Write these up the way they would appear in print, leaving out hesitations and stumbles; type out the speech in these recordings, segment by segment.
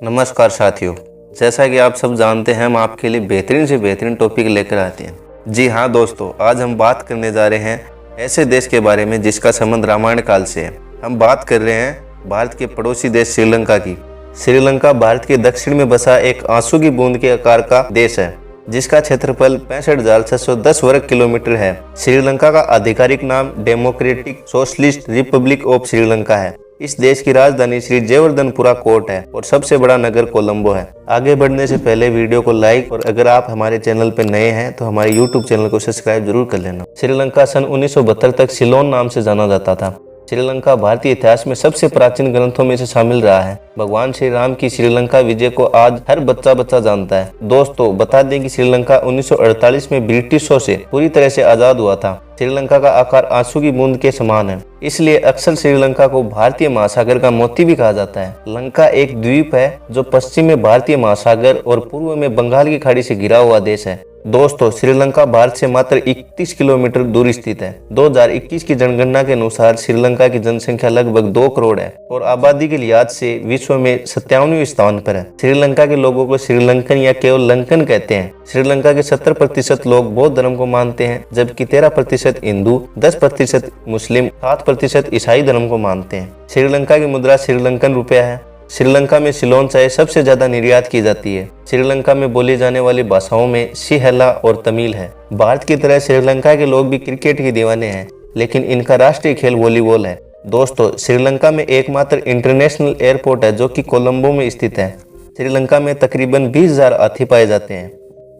नमस्कार साथियों, जैसा कि आप सब जानते हैं हम आपके लिए बेहतरीन से बेहतरीन टॉपिक लेकर आते हैं। जी हाँ दोस्तों, आज हम बात करने जा रहे हैं ऐसे देश के बारे में जिसका संबंध रामायण काल से है। हम बात कर रहे हैं भारत के पड़ोसी देश श्रीलंका की। श्रीलंका भारत के दक्षिण में बसा एक आंसू की बूंद के आकार का देश है जिसका क्षेत्रफल 65,610 वर्ग किलोमीटर है। श्रीलंका का आधिकारिक नाम democratic socialist Republic of Sri Lanka है। इस देश की राजधानी श्री जयवर्धनपुरा कोट है और सबसे बड़ा नगर कोलंबो है। आगे बढ़ने से पहले वीडियो को लाइक और अगर आप हमारे चैनल पर नए हैं तो हमारे यूट्यूब चैनल को सब्सक्राइब जरूर कर लेना। श्रीलंका सन 1972 तक सिलोन नाम से जाना जाता था। श्रीलंका भारतीय इतिहास में सबसे प्राचीन ग्रंथों में से शामिल रहा है। भगवान श्री राम की श्रीलंका विजय को आज हर बच्चा जानता है। दोस्तों बता दें कि श्रीलंका 1948 में ब्रिटिशों से पूरी तरह से आजाद हुआ था। श्रीलंका का आकार आंसू की बूंद के समान है, इसलिए अक्सर श्रीलंका को भारतीय महासागर का मोती भी कहा जाता है। लंका एक द्वीप है जो पश्चिम में भारतीय महासागर और पूर्व में बंगाल की खाड़ी से घिरा हुआ देश है। दोस्तों श्रीलंका भारत से मात्र 31 किलोमीटर दूर स्थित है। 2021 की जनगणना के अनुसार श्रीलंका की जनसंख्या लगभग 2 करोड़ है और आबादी के लिहाज से विश्व में 57वें स्थान पर है। श्रीलंका के लोगों को श्रीलंकन या केवल लंकन कहते हैं। श्रीलंका के 70% लोग बौद्ध धर्म को मानते हैं, जबकि 13% हिंदू, 10% मुस्लिम, 7% ईसाई धर्म को मानते हैं। श्रीलंका की मुद्रा श्रीलंकन रुपया है। श्रीलंका में सिलोन चाय सबसे ज्यादा निर्यात की जाती है। श्रीलंका में बोली जाने वाली भाषाओं में सिंहला और तमिल है। भारत की तरह श्रीलंका के लोग भी क्रिकेट के दीवाने हैं, लेकिन इनका राष्ट्रीय खेल वॉलीबॉल है। दोस्तों श्रीलंका में एकमात्र इंटरनेशनल एयरपोर्ट है जो कि कोलंबो में स्थित है। श्रीलंका में तकरीबन 20,000 हाथी पाए जाते हैं।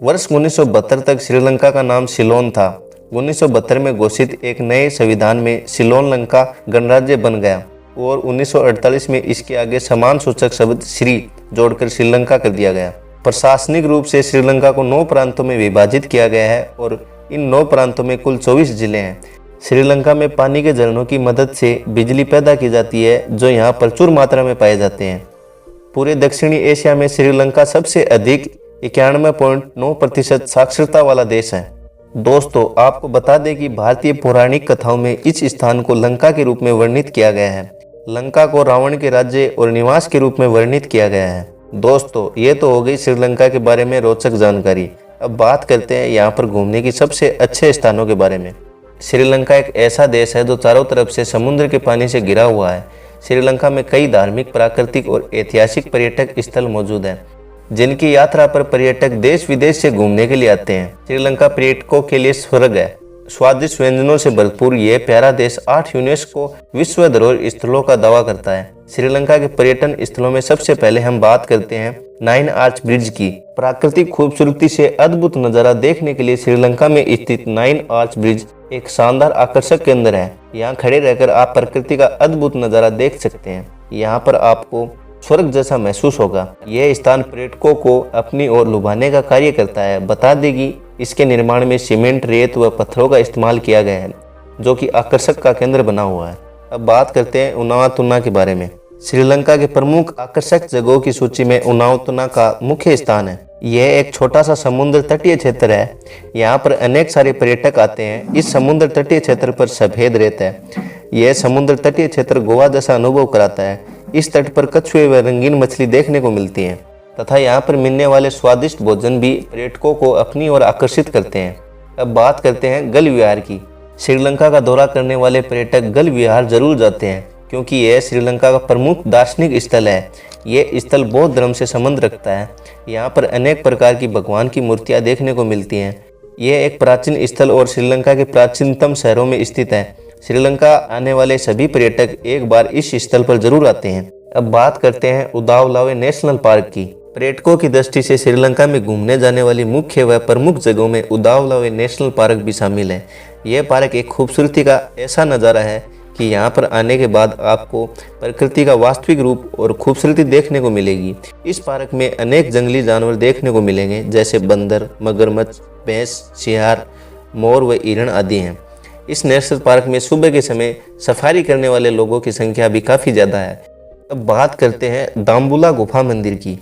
वर्ष 1972 तक श्रीलंका का नाम सिलोन था। 1972 में घोषित एक नए संविधान में सिलोन लंका गणराज्य बन गया और 1948 में इसके आगे समान सूचक शब्द श्री जोड़कर श्रीलंका कर दिया गया। प्रशासनिक रूप से श्रीलंका को 9 प्रांतों में विभाजित किया गया है और इन 9 प्रांतों में कुल 24 जिले हैं। श्रीलंका में पानी के झरनों की मदद से बिजली पैदा की जाती है जो यहाँ प्रचुर मात्रा में पाए जाते हैं। पूरे दक्षिणी एशिया में श्रीलंका सबसे अधिक 91.9% साक्षरता वाला देश है। दोस्तों आपको बता दें कि भारतीय पौराणिक कथाओं में इस स्थान को लंका के रूप में वर्णित किया गया है। लंका को रावण के राज्य और निवास के रूप में वर्णित किया गया है। दोस्तों ये तो हो गई श्रीलंका के बारे में रोचक जानकारी। अब बात करते हैं यहाँ पर घूमने की सबसे अच्छे स्थानों के बारे में। श्रीलंका एक ऐसा देश है जो चारों तरफ से समुद्र के पानी से घिरा हुआ है। श्रीलंका में कई धार्मिक, प्राकृतिक और ऐतिहासिक पर्यटक स्थल मौजूद हैं जिनकी यात्रा पर पर्यटक देश विदेश से घूमने के लिए आते हैं। श्रीलंका पर्यटकों के लिए स्वर्ग है। स्वादिष्ट व्यंजनों से भरपूर यह प्यारा देश 8 यूनेस्को विश्व धरोहर स्थलों का दावा करता है। श्रीलंका के पर्यटन स्थलों में सबसे पहले हम बात करते हैं 9 आर्च ब्रिज की। प्राकृतिक खूबसूरती से अद्भुत नजारा देखने के लिए श्रीलंका में स्थित 9 आर्च ब्रिज एक शानदार आकर्षक केंद्र है। यहाँ खड़े रहकर आप प्रकृति का अद्भुत नजारा देख सकते हैं। यहाँ पर आपको स्वर्ग जैसा महसूस होगा। यह स्थान पर्यटकों को अपनी ओर लुभाने का कार्य करता है। बता दें कि इसके निर्माण में सीमेंट, रेत व पत्थरों का इस्तेमाल किया गया है जो कि आकर्षक का केंद्र बना हुआ है। अब बात करते हैं उनावतुना के बारे में। श्रीलंका के प्रमुख आकर्षक जगहों की सूची में उनावतुना का मुख्य स्थान है। यह एक छोटा सा समुद्र तटीय क्षेत्र है। यहाँ पर अनेक सारे पर्यटक आते हैं। इस समुद्र तटीय क्षेत्र पर सफेद रेत है। यह समुद्र तटीय क्षेत्र गोवा जैसा अनुभव कराता है। इस तट पर कछुए व रंगीन मछली देखने को मिलती हैं तथा यहाँ पर मिलने वाले स्वादिष्ट भोजन भी पर्यटकों को अपनी ओर आकर्षित करते हैं। अब बात करते हैं गल विहार की। श्रीलंका का दौरा करने वाले पर्यटक गल विहार जरूर जाते हैं क्योंकि यह श्रीलंका का प्रमुख दार्शनिक स्थल है। यह स्थल बौद्ध धर्म से संबंध रखता है। यहाँ पर अनेक प्रकार की भगवान की मूर्तियाँ देखने को मिलती हैं। यह एक प्राचीन स्थल और श्रीलंका के प्राचीनतम शहरों में स्थित है। श्रीलंका आने वाले सभी पर्यटक एक बार इस स्थल पर जरूर आते हैं। अब बात करते हैं उदावलावे नेशनल पार्क की। पर्यटकों की दृष्टि से श्रीलंका में घूमने जाने वाली मुख्य व प्रमुख जगहों में उदावलावे नेशनल पार्क भी शामिल है। यह पार्क एक खूबसूरती का ऐसा नज़ारा है कि यहाँ पर आने के बाद आपको प्रकृति का वास्तविक रूप और खूबसूरती देखने को मिलेगी। इस पार्क में अनेक जंगली जानवर देखने को मिलेंगे जैसे बंदर, मगरमच्छ, भैंस, सियार, मोर व हिरण आदि हैं। इस नेशनल पार्क में सुबह के समय सफारी करने वाले लोगों की संख्या भी काफ़ी ज़्यादा है। अब बात करते हैं दाम्बुला गुफा मंदिर की।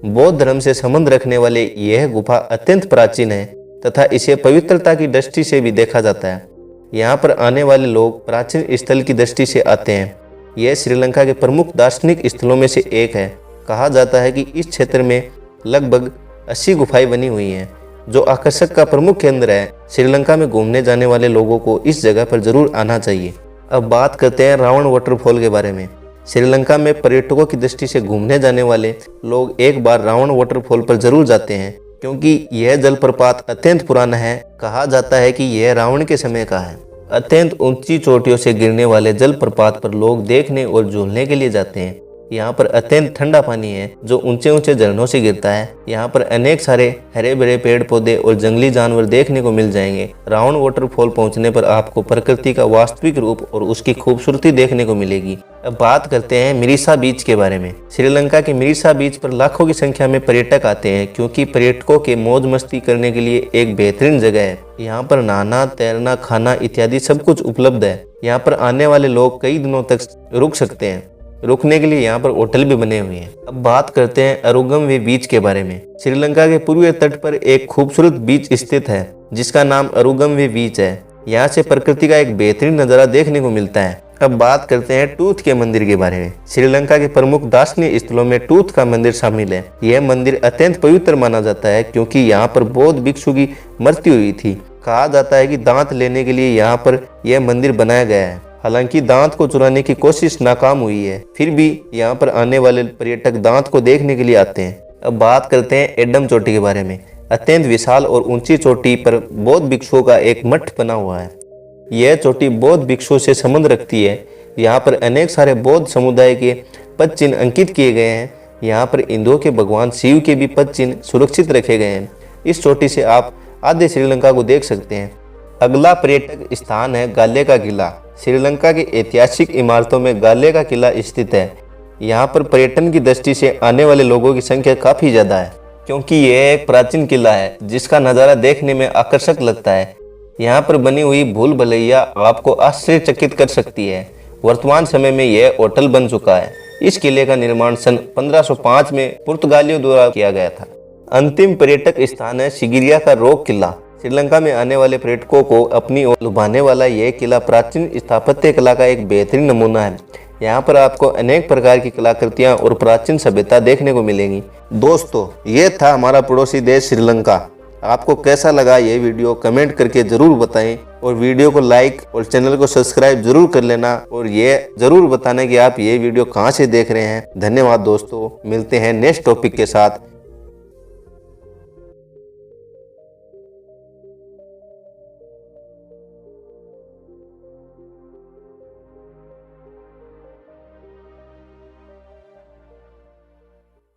बौद्ध धर्म से संबंध रखने वाले यह गुफा अत्यंत प्राचीन है तथा इसे पवित्रता की दृष्टि से भी देखा जाता है। यहाँ पर आने वाले लोग प्राचीन स्थल की दृष्टि से आते हैं। यह श्रीलंका के प्रमुख दार्शनिक स्थलों में से एक है। कहा जाता है कि इस क्षेत्र में लगभग 80 गुफाएं बनी हुई हैं जो आकर्षक का प्रमुख केंद्र है। श्रीलंका में घूमने जाने वाले लोगों को इस जगह पर जरूर आना चाहिए। अब बात करते हैं रावण वाटरफॉल के बारे में। श्रीलंका में पर्यटकों की दृष्टि से घूमने जाने वाले लोग एक बार रावण वाटरफॉल पर जरूर जाते हैं क्योंकि यह जलप्रपात अत्यंत पुराना है। कहा जाता है कि यह रावण के समय का है। अत्यंत ऊंची चोटियों से गिरने वाले जलप्रपात पर लोग देखने और झूलने के लिए जाते हैं। यहाँ पर अत्यंत ठंडा पानी है जो ऊंचे ऊंचे झरनों से गिरता है। यहाँ पर अनेक सारे हरे भरे पेड़ पौधे और जंगली जानवर देखने को मिल जाएंगे। रावण वाटरफॉल पहुँचने पर आपको प्रकृति का वास्तविक रूप और उसकी खूबसूरती देखने को मिलेगी। अब बात करते हैं मिरिसा बीच के बारे में। श्रीलंका के मिरिसा बीच पर लाखों की संख्या में पर्यटक आते हैं क्योंकि पर्यटकों के मौज मस्ती करने के लिए एक बेहतरीन जगह है। यहाँ पर नहाना, तैरना, खाना इत्यादि सब कुछ उपलब्ध है। यहाँ पर आने वाले लोग कई दिनों तक रुक सकते हैं। रुकने के लिए यहाँ पर होटल भी बने हुए हैं। अब बात करते हैं अरुगम बीच के बारे में। श्रीलंका के पूर्वी तट पर एक खूबसूरत बीच स्थित है जिसका नाम अरुगम बीच है। यहाँ से प्रकृति का एक बेहतरीन नज़ारा देखने को मिलता है। अब बात करते हैं टूथ के मंदिर के बारे में। श्रीलंका के प्रमुख दार्शनिक स्थलों में टूथ का मंदिर शामिल है। यह मंदिर अत्यंत पवित्र माना जाता है क्योंकि यहाँ पर बौद्ध भिक्षु की मृत्यु हुई थी। कहा जाता है कि दांत लेने के लिए यहाँ पर यह मंदिर बनाया गया है। हालांकि दांत को चुराने की कोशिश नाकाम हुई है, फिर भी यहाँ पर आने वाले पर्यटक दांत को देखने के लिए आते हैं। अब बात करते हैं एडम चोटी के बारे में। अत्यंत विशाल और ऊंची चोटी पर बौद्ध भिक्षुओं का एक मठ बना हुआ है। यह चोटी बौद्ध भिक्षुओं से संबंध रखती है। यहाँ पर अनेक सारे बौद्ध समुदाय के पद चिन्ह अंकित किए गए हैं। यहाँ पर हिंदुओं के भगवान शिव के भी पद चिन्ह सुरक्षित रखे गए हैं। इस चोटी से आप आधे श्रीलंका को देख सकते हैं। अगला पर्यटक स्थान है गाले का किला। श्रीलंका की ऐतिहासिक इमारतों में गाले का किला स्थित है। यहाँ पर पर्यटन की दृष्टि से आने वाले लोगों की संख्या काफ़ी ज़्यादा है क्योंकि यह एक प्राचीन किला है जिसका नज़ारा देखने में आकर्षक लगता है। यहाँ पर बनी हुई भूल भुलैया आपको आश्चर्यचकित कर सकती है। वर्तमान समय में यह होटल बन चुका है। इस किले का निर्माण सन 1505 में पुर्तगालियों द्वारा किया गया था। अंतिम पर्यटक स्थान है सिगिरिया का रॉक किला। श्रीलंका में आने वाले पर्यटकों को अपनी ओर लुभाने वाला यह किला प्राचीन स्थापत्य कला का एक बेहतरीन नमूना है। यहाँ पर आपको अनेक प्रकार की कलाकृतियाँ और प्राचीन सभ्यता देखने को मिलेंगी। दोस्तों, ये था हमारा पड़ोसी देश श्रीलंका। आपको कैसा लगा ये वीडियो कमेंट करके ज़रूर बताएं और वीडियो को लाइक और चैनल को सब्सक्राइब जरूर कर लेना और ये ज़रूर बताना कि आप ये वीडियो कहाँ से देख रहे हैं। धन्यवाद दोस्तों, मिलते हैं नेक्स्ट टॉपिक के साथ।